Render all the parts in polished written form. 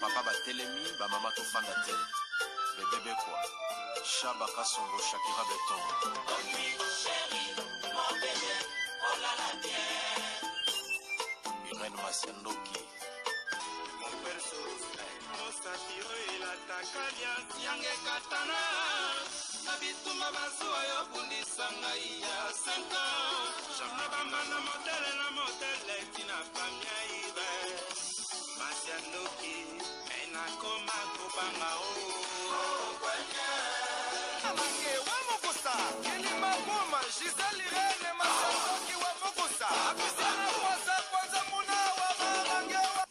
papa batelemi bamama tofanda te bebebe kwa Shaba Kasongo Shakira Beton. Irène Masiandoki. Mon perso, Osatiro ila takalia yange katana. Nabituma bazuwa yo bundisanga iya 5 ans. Jamna bamana modele tina pamia ibe. Masiandoki, ena koma kubanga o. Amange wa Mokosa, Kelima Goma, Giselle Irene Masiandoki wa Mokosa. Akusana kwanza muna wa Amange wa.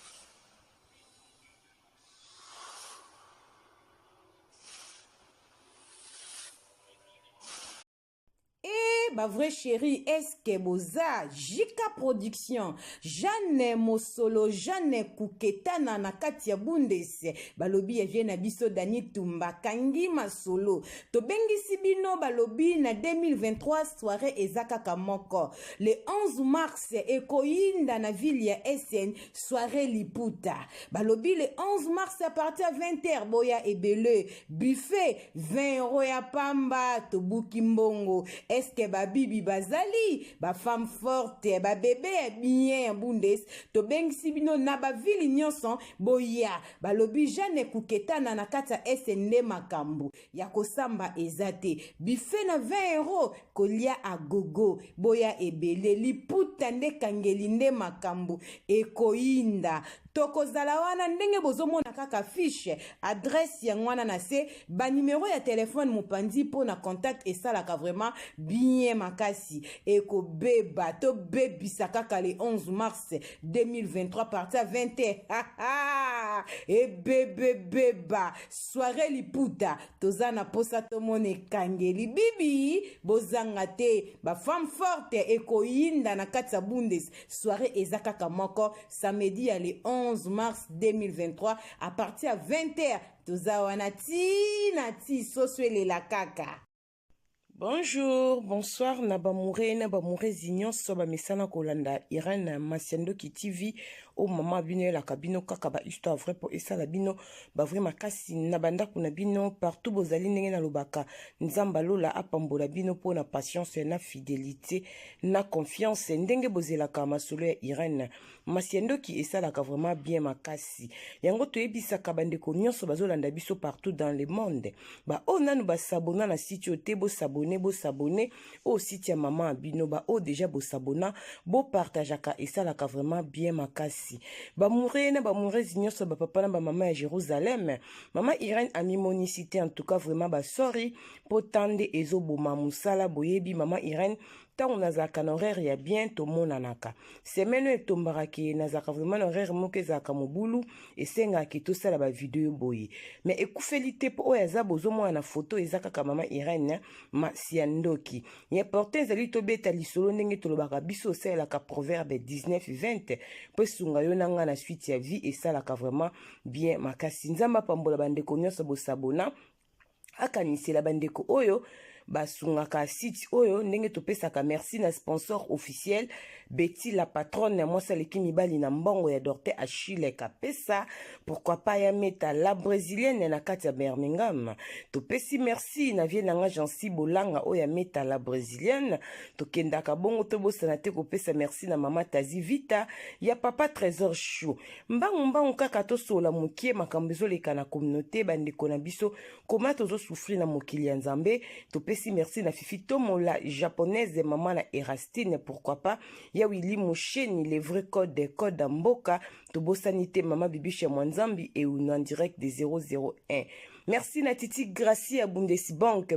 Ma vraie chérie, est-ce que boza Jika Production, Jeanne Mosolo, Jeanne Kuketana na Katia Bundese, balobi ya viena biso Dani Tumba, Kangi Masolo, Tobengi Sibino balobi na 2023 soirée ezaka kamoko. Le 11 mars, Ekoinda na ville ya SN, soirée Liputa. Balobi le 11 mars à partir à 20h, boya ebele, buffet, 20 € ya pamba, tobuki mbongo. Est-ce que bibi bazali ba femme forte ba bébé bien bundes to beng sibino na ba ville nyonso boya balobi Jeanne Kuketana na kata SND makambu ya kosamba ezate buffet na 20 € kolia agogo boya ebele liputa nde kangeli nde makambu ekoinda tokozala wana ndenge bozomona kaka fiche adresse ya ngwana na se ba numéro ya téléphone mopandi po na contact esalaka vraiment bien makasi eko beba to bebisa kaka le 11 mars 2023 parti à 20h et bebe beba soirée liputa tozana posa tomone kangeli bibi bozanga te ba femme forte eko yinda na katsa bundes soirée ezaka kamoko samedi ya le 11 mars 2023 à partir à 20h tozawana nati soswele la kaka. Bonjour, bonsoir, Nabamoure Zignon, Soba Mesana Kolanda, Irène Masiandoki TV, au maman bino la cabino kakaba histoire vrai pour esa la bino, ba vrai makasi nabanda kuna bino partout bozali ndenge na lobaka, nzamba lola apambola bino pour na patience na fidélité, na confiance ndenge bozela kama solo ya Irène Masiandoki esa la vraiment bien makasi. Yango toyebisa kabandeko nyonso bazolanda biso partout dans le monde. Ba o nanu ba sabona na site ote bo s'abonner au site ya maman bino ba o déjà bo s'abonna bo partageaka esalaka vraiment bien makasi ba moure nyonso ba papa na ba maman ya Jérusalem maman Irène ami monicité en tout cas vraiment ba sorry potande ezoboma musala boyebi maman Irène tant nazaka na horaire ya bien to monanaka semaine etombaka ke nazaka vraiment na horaire moko ezaka mobulu esenga ke to sala ba vidéo boye mais ekufeli te po oyo aza bozomona na photo ezaka ka maman Irène Masiandoki ye porte ezali to beta lisolo ndenge tolobaka biso osalaka proverbe 19:20 po sunga yo nanga na suite ya vie esalaka vraiment bien makasi nzamba pambola bandeko nyonso bosabona akanisela bandeko oyo basungaka site oyo ndenge topesaka merci na sponsor officiel Betty la patronne ya mwasa leki mibali na mbongo ya Dorte Achille Kapesa pourquoi pas ya meta la brésilienne na kati ya Birmingham topesi merci na vie nanga Jansi Bolanga oyo ya meta la brésilienne tokendaka bongo tobosana te kopesa merci na mama Tazi Vita ya papa Trésor Chou mbangu kaka tosola mokie makambo ezoleka na communauté bandeko na biso koma tozo souffrir na mokili ya Nzambe topesi merci na Fifi Tomola japonaise maman na Erastine pourquoi pas ya Willy Moucheni les vrais codes des codes mboka tobosanité maman bibiche Mwanzambi et en direct des 001 merci na Titi Gracie à Bundesi banque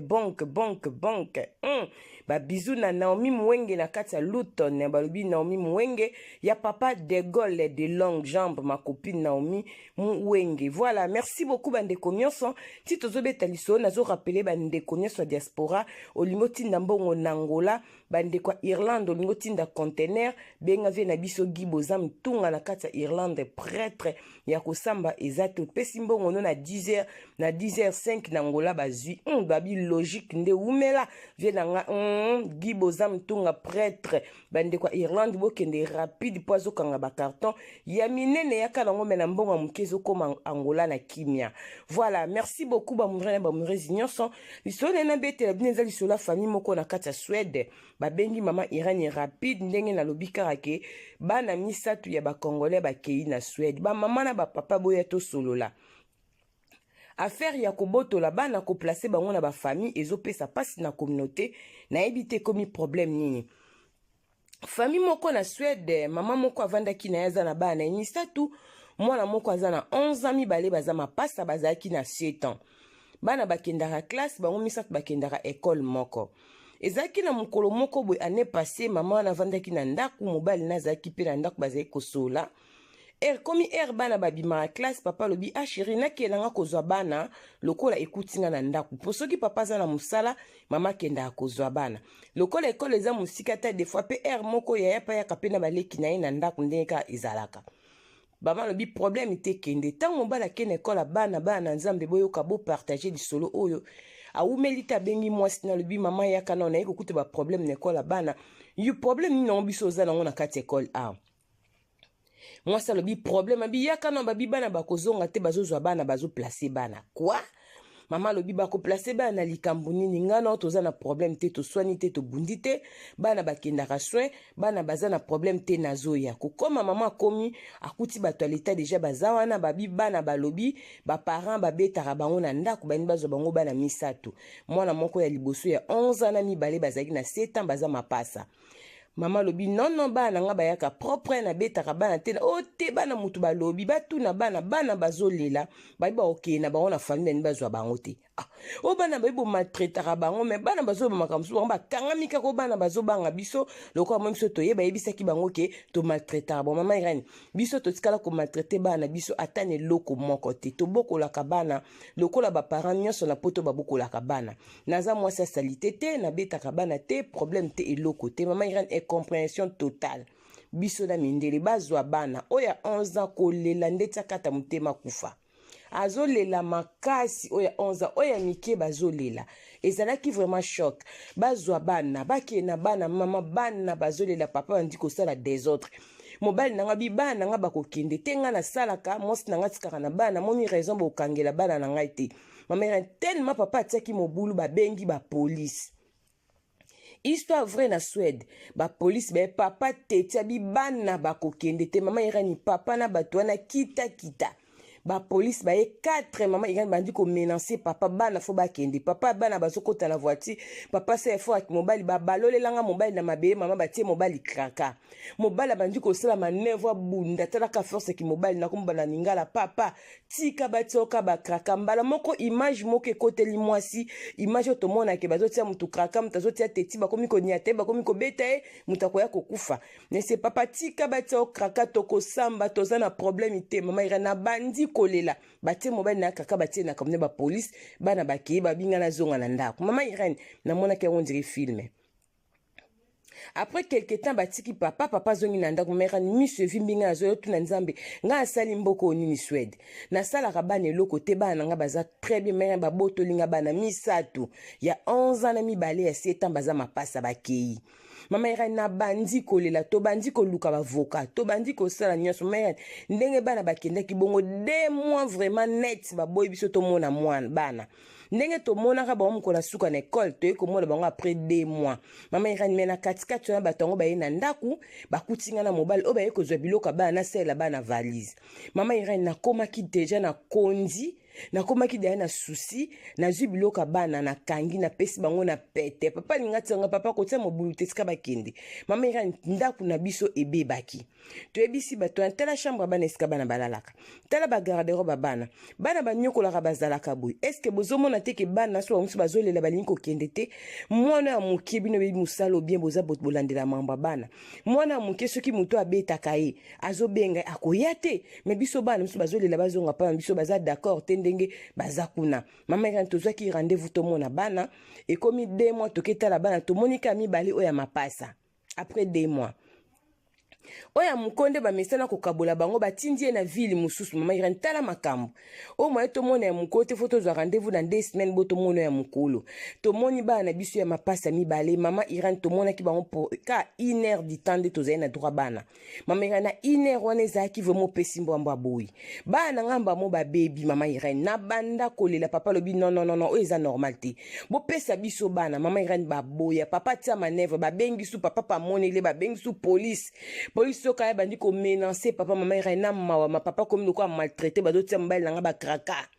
ba bisou na Naomi Mwenge na kati ya Luton ya balobi Naomi Mwenge ya papa de Gaulle de longue jambe ma copine Naomi Mwenge voilà merci beaucoup bandeko nyonso ti tozobeta liso nazo rappeler bandeko nyonso diaspora olimoti ndambongo na Angola bandeko Irlande olimoti nda container benga vie na biso giboza mtunga na kati ya Irlande prêtre ya kosamba ezate pesi mbongo no na 10h na 10h05 na Angola bazui babi logique nde umela vie na nga Guy Boza Mtunga prêtre bande kwa Irlande bokende rapide po azokanga ba carton ya minene yaka nango mena mbongo mukezo koma Angola na kimia. Voilà, merci beaucoup ba murezi nyonso lisole na bete la bineza lisola famille moko na kati ya Suède babengi mama Irene rapide ndenge na lobika rake bana misatu ya ba Congolais bakei na Suède ba mama na ba papa boya to solola. Affaire ya kobotola bana ko placer bango na ba famille ezopesa pasi na communauté na ebite komi problème nini. Famille moko na Suède mama moko avandaki na yaza na bana misatu mwana moko aza na 11 ans mibale baza mapasa bazaki na 7 ans. Bana bakendaka classe bango misatu bakendaka école moko. Ezaki na mukolo moko boy année passée mama na vandaki na ndaku mobali na zaki pe na ndaku bazaki kosola. Komi bana babima classe papa lobi a chérie na kelanga kozwa bana lokola ekutinga na ndaku. Posoki papa za na musala mama kenda kozwa bana. Lokola ekole za musika ta des fois pe moko ya pa ya kapena baleki na na ndaku ndeka izalaka. Baba lobi problème te kende tant mobala kene ekola bana nzambe boyoka bo partager di solo oyo. Aumelita bengi mwasi na lobi mama yaka na eko kute ba problème na ekola bana. You problème ni na biso za na kati ekole a. Moi ça lobi problème abi yaka na babi bana bakozonga te bazozwa bana bazo placer bana. Quoi? Mama lobi bako placer bana likambo nini ngana toza na problème te to soigner te to bundi te bana bakendaka soin bana baza na problème te nazoya. Kokoma mama komi akuti bato l'état déjà bazawana babi bana balobi ba parents babetaka bango na ndako bani bazo bango bana misatu. Mwana moko ya liboso ya 11 ans na mibale bazaki na 7 ans baza mapasa. Mama lobi non bana nga bayaka propre na betaka bana te o te bana mutu balobi batu na bana bazolela bayiba okay na bango na famille ni bazwa bango te o bana bayibo maltraitaka bango mais bana bazoba makamsu bango bakanga mika ko bana bazobanga biso loko mo biso toyeba yebisaki bango ke to maltraitaka bon mama Irene biso to tikala ko maltraiter bana biso atane loko moko te to bokolaka bana lokola ba parents nyonso na poto babokolaka bana naza mwasi ya salite te na betaka bana te problème te eloko te mama Irene compréhension totale biso na mindele bazwa bana oya 11 ans kolela ndeti kata mutema kufa azolela makasi oya 11 ans oya mike bazolela ezalaki vraiment choc bazwa bana bakena bana mama bana bazolela papa bandi kosala des autres mobali nanga bi bana nanga bakokende tenga na salaka mosi nanga tikaka na bana moni raison bokangela bana nanga te mama tellement papa atiaki mobulu babengi ba police. Histoire vraie na Suède ba police ba papa tetia bi bana bakokende te mama Irani papa na batwana kita ba police ba 4 mama Irani bandi ko menacer papa bana fo ba kende papa bana bazokota na voiture papa se fo ak mobile ba balolelanga mobile na mabele mama batie mobile kraka mobile bandi ko sala manevre bunda tala ka force ki mobile na kombana ningala papa tika batioka ba kraka mbala moko image moko ekoteli mwasi image to mona ke bazotia mutu kraka mutazotia teti ba komi ko niate ba komi ko beta mutako ya kokufa ne se papa tika batio kraka to ko samba toza na problème te mama Irani bandi kolela batie mobile na kaka batie na comme ba police bana bakei babinga na zonga na ndako mama Irene na mona ke on dirait film. Après quelque temps batiki papa zongi na ndako mama Irene miso vimbinga na zoyo tuna nzambe nga asali mboko nini Suède na sala rabane loko te bana nga baza très bien mère ba botolinga bana misatu ya 11 ans na mibale ya 7 ans baza mapasa bakei. Mama Irene na bandi kolela to bandi koluka bavoka to bandi kosala nyonso mama ndenge bana bakendaki bongo 2 mois vraiment net baboyi biso to mona mwana bana ndenge to mona ka ba mkola suka na école to ekomona bango après 2 mois mama Irene mena katikati na batongo ba na ndaku bakutinga na mobile o ba ekozwa biloka bana sela bana valise mama Irene na komaki déjà na kondi na komaki daya na souci na zubiloka bana na kangi na pesi bango na pete papa lingati nga papa kotia mobulu tesika bakende mama Irene ndaku na biso ebebaki to ebisi bato na tala chambre bana esika bana balalaka tala ba garde-robe bana banyokolaka bazalaka boy est-ce que bozomona te ke bana so bamusu bazolela balingi kokende te mwana ya mokie bino bebi musala bien boza bolandela mamba bana mwana ya mokie soki moto abetaka ye azobenga akoya te me biso bana musu bazolela bazonga pa biso baza d'accord te ndenge bazakuna mama Irene tozwaki rendez-vous to mona bana ekomi 2 mois toketala bana to monika mibali oya mapasa après 2 mois oya mukonde bamesana kokabola bango batindi ye na ville mosusu mama Irene tala makambo o moye tomona ya mokolo te fo tozwa rendez-vous dans 2 semaines bo tomona ya mokolo tomoni bana na biso ya mapasa mibale mama Irene tomonaki bango po ka 1 heure du temps nde tozali na droit bana mama Irene na 1 heure wana ezalaki vraiment opesi mbwambo aboyi bana ngamba mo babebi mama Irene na banda kolela papa lobi non oyo eza normal te bopesa biso bana mama Irene baboya papa tia manevre babengi su papa pamonele babengi su police soka ya bandi ko menacer papa mama Irene na mawa ma papa comme loko maltraité badotia mbali nanga ba kraka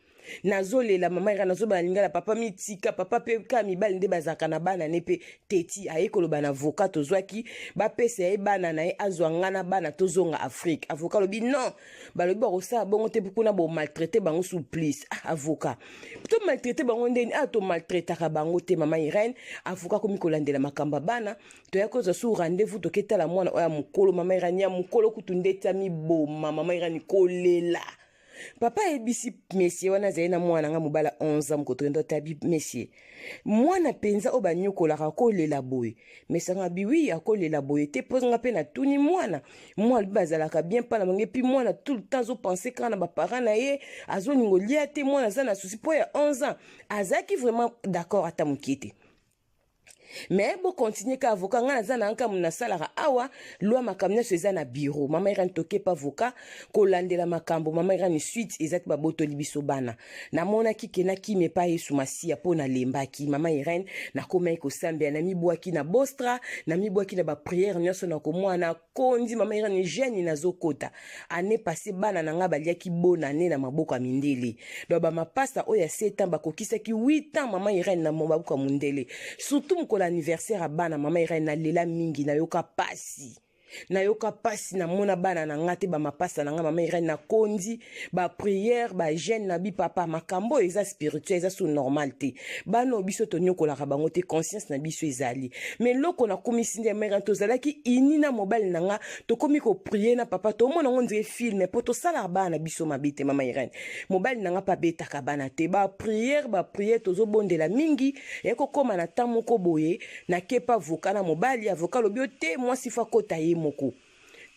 nazolela mama Irene nazoba lingala papa mitika papa pe ka mibali nde bazaka na bana ne pe teti ayekolo bana avocat tozwaki ba pesa e bana na e azwanga na bana tozonga Afrique avocat lobi non balobi ba rosa bongo te pukuna bo maltraité bango supplice avocat to maltraité bango ndeni to maltraité ka bango te mama Irene avocat komi kolandela makamba bana to yakoza su rendez-vous to ketala mwana oya mukolo mama Irene ya mukolo kutundeta mi boma mama Irene kolela papa ebisi monsieur wana zali na mwana nga mobala 11 ans mokoto tabi monsieur mwana penza oba nyokolaka kolela boye mesanga biwi akolela boye te pozanga pe na tuni mwana bazalaka bien pala mange pi mwana tout le temps zo penser kana ba parents na ye azoningo lia te mwana za na souci po ya 11 ans azaki vraiment d'accord ata mokite mais bo continuer ka avocat nga nazana anka muna salaka awa loi makamna seza na bureau mama Irene toke pa avocat ko landela makambo mama Irene suite ezaki ba boto libiso bana na mona kikena me pa yesu masia pona lembaki mama Irene na komai ko sambia na mibwaki na bostra na mibwaki na ba prière nyoso na ko mwana kondi mama Irene jeune na zokota ane passé bana na nga baliaki bona ne na maboko mindele do ba mapasta oya 7 ans bakokisaki 8 ans mama Irene na maboko mindele surtout mkola anniversaire a bana mama Irene na lela mingi na yoka pasi na mona bana na ngate ba mapasa na nga mama Irene na kondi ba prière ba jeune na bi papa makambo eza spirituel eza so normalité bano biso to nyokola ka bango te conscience na biso ezali mais loko na komisinde mama Irene to zalaki inina mobile na nga to komi ko prier na papa to mona ngonze film poto sala bana biso mabete mama Irene mobile na nga pa beta ka bana te ba prière to zo bondela mingi e ko koma na tamoko boye na kepa avocat na mobile avocat lobio te moi sifa kota ye moko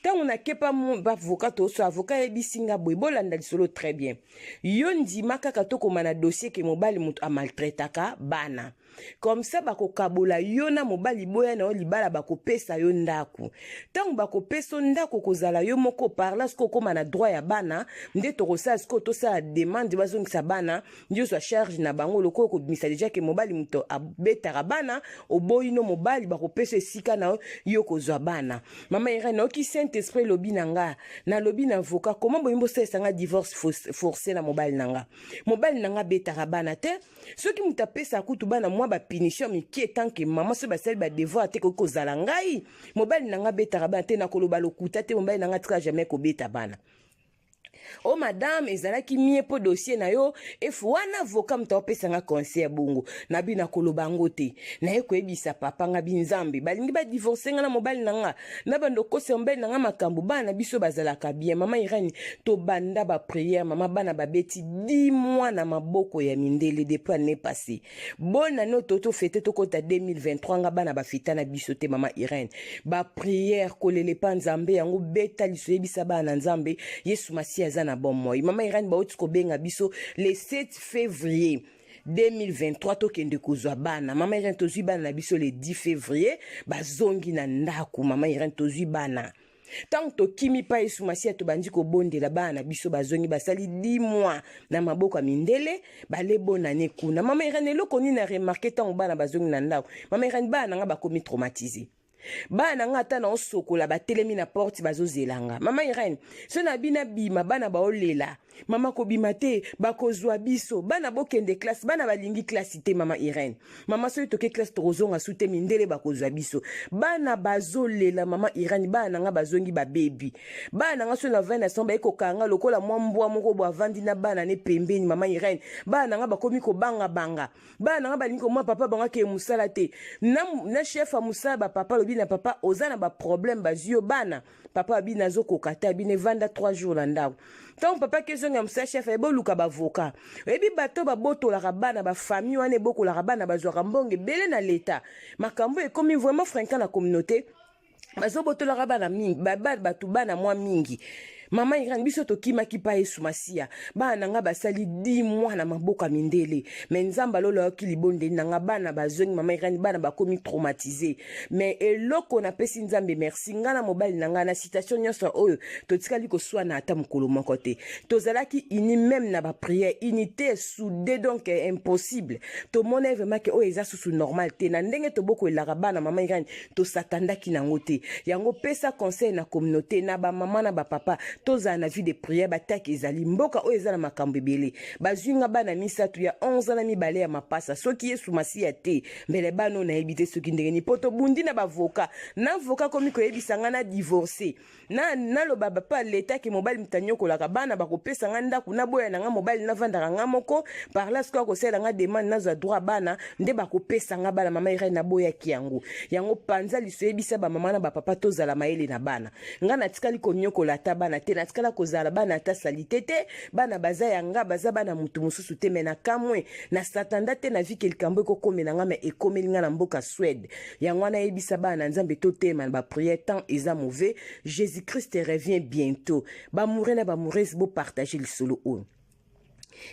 tant on a kepa ba avocat to so avocat e bisinga boy bolanda lisolo très bien yondi makaka to koma na dossier ke mobile mutu a maltraitaka bana comme ça bako kabola yona mobali boya na libala bako pesa yo ndaku tant bako pesa ndaku kozala yo moko parla sko koma na droit ya bana nde to kosa sko to sa demande bazongisa bana ndio so charge na bango loko ko bimisa déjà ke mobali muto abeta bana oboyi no mobali bako pesa sika na yo kozwa bana mama Irene oki Saint Esprit lobi nanga na lobi na avocat comment boyimbo sesa nga divorce forcé na mobali nanga beta bana te soki mutapesa kutu bana mwa ba punition miki tant que maman se basali ba devoir te ko zala ngai mobali nanga beta bana te na koloba lokuta te mobali nanga tika jamais ko beta bana oh madame ezalaki mie po dossier na yo efu wana avocat mta opesa nga conseil bongo na bina kolobango te na ye koyebisa papa nga binzambe balingi ba divorcer nga na mobali nanga na bando kosa mobali nanga makambo bana biso bazalaka bien mama Irene to banda ba prière mama bana babeti 10 mois na maboko ya mindele depuis année passée bonne année toto fête to kota 2023 nga bana ba fita na biso te mama Irene ba prière kolele pa nzambe yango beta liso yebisa bana nzambe Yesu Masia na bon moi mama Irene ba otiko benga biso le 7 février 2023 to kende kozwa bana mama Irene tozwi bana na biso le 10 février bazongi na ndaku mama Irene tozwi bana tant to kimi pa Yesu Masia to bandi ko bondela bana biso bazongi basali 10 mois na maboko mindele bale bonane kuna mama Irene loko ni na remarquer tant bana bazongi na ndaku mama Irene bana nga bakomi traumatisé bana nga ata na osokola batelemi na porte bazozelanga mama Irene so na bina bima bana baolela mama ko bima te bakozwa biso bana bokende classe bana balingi classe te mama Irene mama so toke classe tozonga sute mindele bakozwa biso bana bazolela mama Irene bana nga bazongi ba baby bana nga so na 20 na somba ekokanga lokola mwambwa moko bo avandi na bana ne pembeni mama Irene bana nga bakomi ko banga bana nga balingi ko mwa papa banga ke musala te na chef a musala ba papa lobi na papa ozana ba problème bazio bana papa abina zokokata abine vanda 3 jours na ndaku tant papa kezonga msa chef ebo luka ba avocat ebi bato ba botola bana ba famille wane bokola bana bazwa mbonge bele na leta makambo ekomi vraiment fréquent na communauté bazobotolaka bana mingi bato bana mwa mingi mama Irene biso tokimaki pa esumasiya bana nga basali 10 mois na maboka mindele mais nzamba lolo yoki libonde nanga bana bazongi mama Irene bana bakomi traumatisé mais eloko na pesi nzambe merci nga na mobali nanga na citation nyonso oyo totikali koswa na ata mokolo moko te tozalaki ini même na ba prière unité soudé donc impossible to mona vraiment que oyo eza susu normal te na ndenge toboko elaka bana mama Irene to satandaki nango te yango pesa conseil na communauté na ba mama na ba papa toza na vie de prière bataki ezali mboka oyo eza na makambo ebele bazwinga bana misatu ya 11 na mibale ya mapasa soki yesu masiya te mbele bano na yebite soki ndenge ni poto bundi na bavoka na voka komi koyebisanga na divorcer na lo baba pa leta ki mobile mtanyokolaka bana bakopesa nga ndaku na boya na nga mobile na vandaka nga moko par là sko ko sela nga demande na za droit bana nde bakopesa nga bana mama Irene na boya ki yango panza lisoyebisa ba mama na ba papa tozala maele na bana nga na tikali konyokola ta bana te na tikala kozala bana ta salite te bana baza yanga baza bana mutu mususu te mena kamwe na satanda te na vie kelkambo ko komena nga me ekomeli nga na mboka Suède yango na yebisa bana nzambe to tema ba prière temps eza mauvais Jésus-Christ revient bientôt ba mourena ba mourese bo partager le solo on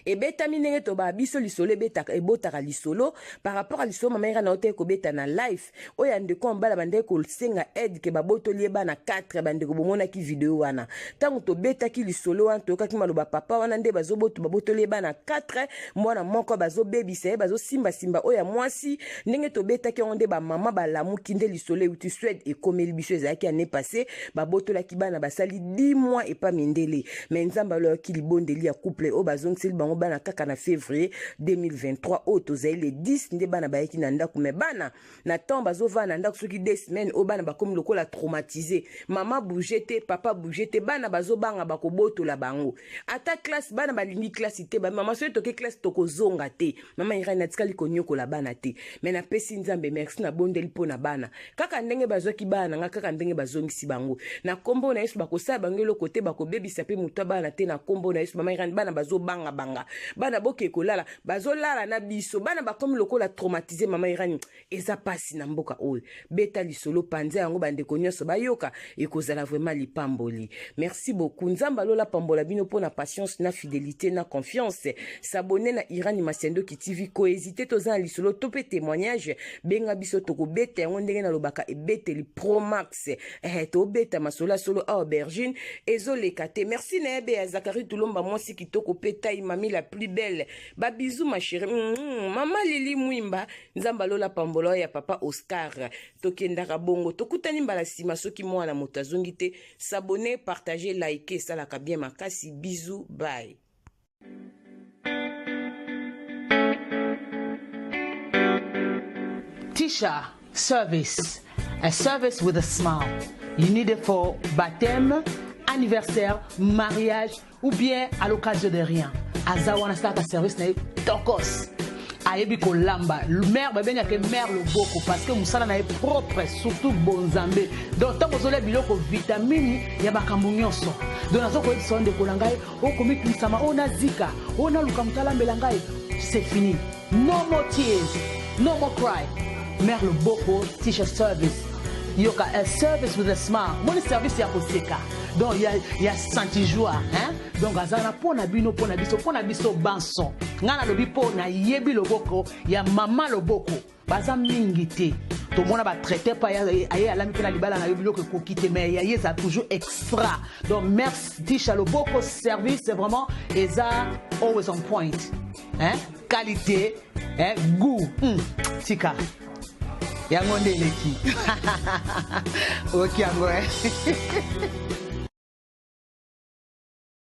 et beta minenge to ba biso lisolo betaka ebotaka lisolo par rapport à lisolo mama Irene na ote ko beta na live oya ndeko mbala bande ko senga aide ke babotoli bana 4 bande ko bomona ki video wana tango to beta ki lisolo wan to kaki maloba papa wana nde bazoboto babotoli bana 4 mwana moko bazo baby se bazo simba oya mwasi ndenge to beta ki onde ba mama ba lamu kinde lisolo uti Suède et comme biso ezaki année passée babotola ki bana basali 10 mois et pas mindele mais nzamba lo ki libondeli ya couple o bazong bango bana kaka na février 2023 o tozali le 10 nde bana bayeki na ndaku me bana na temps bazova na ndaku soki 2 semaines o bana bakomi lokola traumatisé mama bougete papa bougete bana bazobanga bakobotola bango ata classe bana balingi classe te ba mama so toke classe tokozonga te mama Irene na tikali konyokola bana te me na pesi nzambe merci na bondeli pona bana kaka ndenge bazoki bana nga kaka ndenge bazongisi bango na kombo na Yesu bakosala bango loko te bakobebisa pe mutu bana te na kombo na Yesu mama Irene bana bazobanga bana boke kolala bazolala na biso bana bakomi lokola traumatisé mama Irene eza pasi na mboka oyo beta lisolo panza yango bande konyoso bayoka ekozala vraiment lipamboli merci beaucoup nzamba lola pambola bino pona patience na fidélité na confiance s'abonner na Irene Masiandoki TV ko hésiter toza lisolo topé témoignage benga biso toko beta yango ndenge na lobaka ebete li pro max to beta masola solo aubergine ezoleka te merci na ebe ya Zakari Tulomba mwasi kitoko peta mami la plus belle ba bisous ma chérie mama Lili Mwimba nzamba lola pambolo ya papa Oscar tokendaka bongo tokutani mbala sima soki mwana moto azongi te s'abonner partager liker salaka bien makasi bisous bye Tisha service, a service with a smile. You need it for baptême, anniversaire, mariage ou bien à l'occasion de rien. Azawana start a service na tokos. Ayebi ko lamba. Mère ben ya ke mère le boko parce que musala na propre surtout bonzambe. Donc tant que biloko vitamine ya bakambo nyonso. Donc nazo ko sonde ko langai o komi kisama ona zika, ona lukamtala mbelangai. C'est fini. No more tears, no more cry. Mère le boko Tisha service. Yoka a service with a smile. Mon service ya koseka. Donc il y a senti joie hein. Donc azana pona biso banson. Ngana lobi pona yebi loboko ya mama loboko. Baza mingi te. To mona ba traiter pa aye alami pena libala na yebi loko kokite mais ya ça toujours extra. Donc merci Tisha loboko service c'est vraiment eza always on point. Hein? Qualité, hein? Goût. Tika. Yango ndeleki. Ok, yango.